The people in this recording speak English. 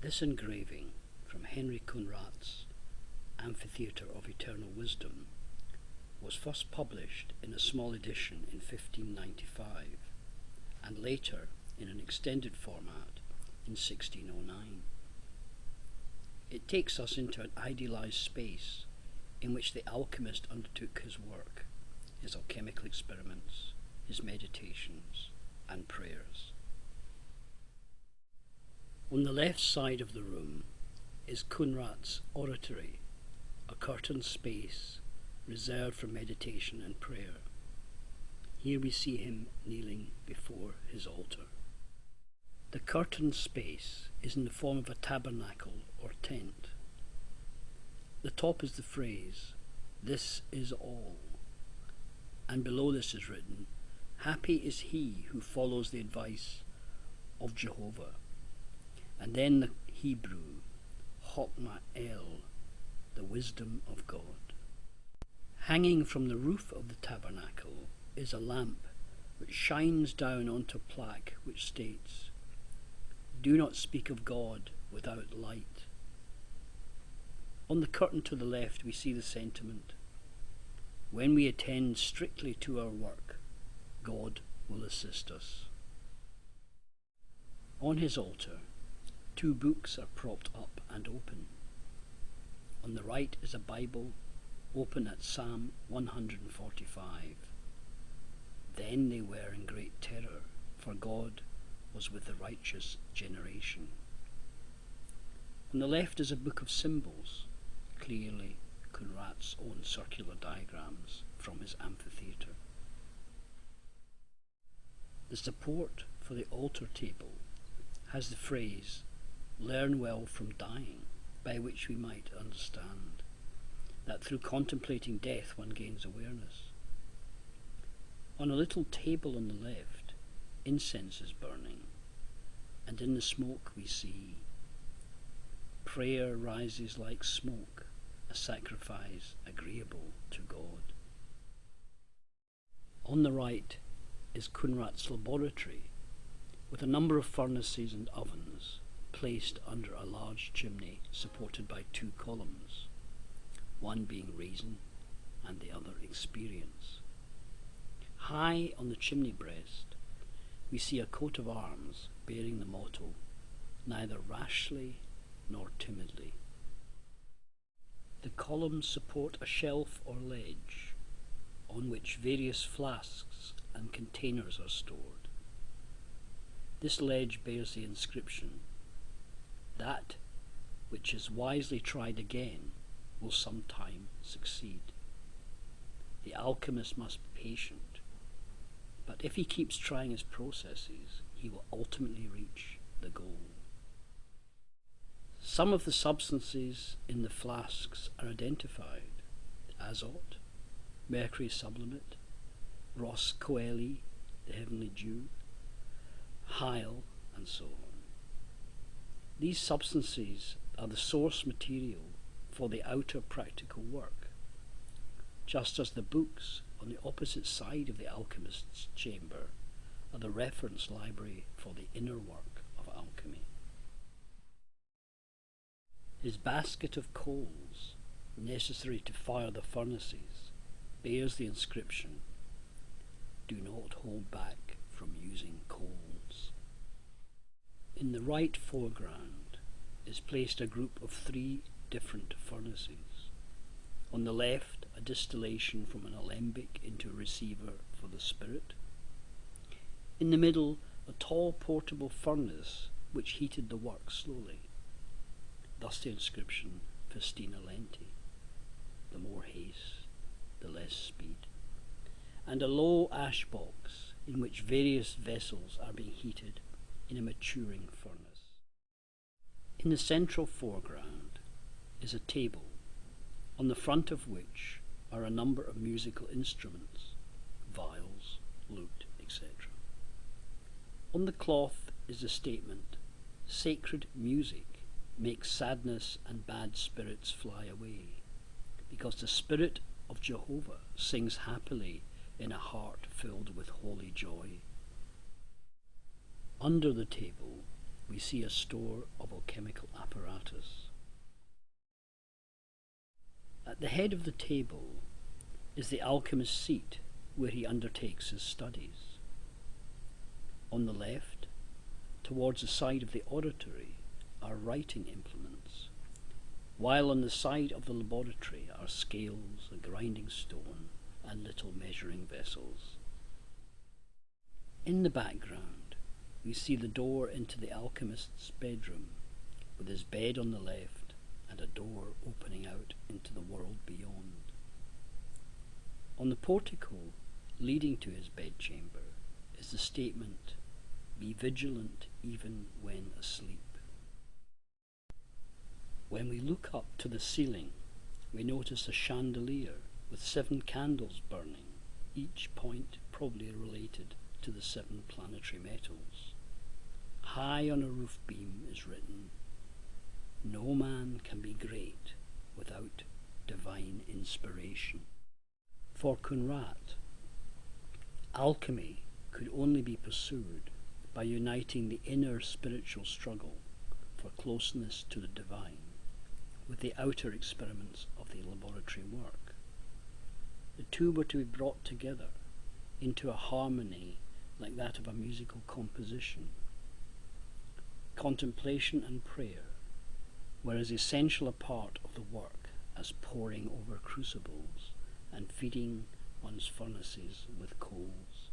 This engraving from Henry Khunrath's Amphitheatre of Eternal Wisdom was first published in a small edition in 1595 and later in an extended format in 1609. It takes us into an idealized space in which the alchemist undertook his work, his alchemical experiments, his meditations and prayers. On the left side of the room is Khunrath's oratory, a curtained space reserved for meditation and prayer. Here we see him kneeling before his altar. The curtained space is in the form of a tabernacle or tent. The top is the phrase, "This is all," and below this is written, "Happy is he who follows the advice of Jehovah." And then the Hebrew, Chokmah El, the wisdom of God. Hanging from the roof of the tabernacle is a lamp which shines down onto a plaque which states, "Do not speak of God without light." On the curtain to the left we see the sentiment, "When we attend strictly to our work, God will assist us." On his altar, two books are propped up and open. On the right is a Bible, open at Psalm 145. Then they were in great terror, for God was with the righteous generation. On the left is a book of symbols, clearly Khunrath's own circular diagrams from his amphitheatre. The support for the altar table has the phrase, "Learn well from dying," by which we might understand that through contemplating death one gains awareness. On a little table on the left, incense is burning, and in the smoke we see, "Prayer rises like smoke, a sacrifice agreeable to God." On the right is Khunrath's laboratory, with a number of furnaces and ovens placed under a large chimney supported by two columns, one being reason and the other experience. High on the chimney breast we see a coat of arms bearing the motto, "Neither rashly nor timidly." The columns support a shelf or ledge on which various flasks and containers are stored. This ledge bears the inscription, "That which is wisely tried again will sometime succeed." The alchemist must be patient, but if he keeps trying his processes, he will ultimately reach the goal. Some of the substances in the flasks are identified: azot, mercury sublimate, ros coeli, the heavenly dew, hyle, and so on. These substances are the source material for the outer practical work, just as the books on the opposite side of the alchemist's chamber are the reference library for the inner work of alchemy. His basket of coals, necessary to fire the furnaces, bears the inscription, "Do not hold back from using coals." In the right foreground is placed a group of three different furnaces. On the left, a distillation from an alembic into a receiver for the spirit. In the middle, a tall portable furnace which heated the work slowly. Thus the inscription, "Festina lenti," the more haste, the less speed. And a low ash box in which various vessels are being heated in a maturing furnace. In the central foreground is a table, on the front of which are a number of musical instruments, viols, lute, etc. On the cloth is the statement, "Sacred music makes sadness and bad spirits fly away, because the Spirit of Jehovah sings happily in a heart filled with holy joy." Under the table we see a store of alchemical apparatus. At the head of the table is the alchemist's seat, where he undertakes his studies. On the left, towards the side of the oratory, are writing implements, while on the side of the laboratory are scales, a grinding stone, and little measuring vessels. In the background, we see the door into the alchemist's bedroom, with his bed on the left and a door opening out into the world beyond. On the portico leading to his bedchamber is the statement, "Be vigilant even when asleep." When we look up to the ceiling, we notice a chandelier with 7 candles burning, each point probably related to the 7 planetary metals. High on a roof beam is written, "No man can be great without divine inspiration." For Khunrath, alchemy could only be pursued by uniting the inner spiritual struggle for closeness to the divine with the outer experiments of the laboratory work. The two were to be brought together into a harmony like that of a musical composition. Contemplation and prayer were as essential a part of the work as poring over crucibles and feeding one's furnaces with coals.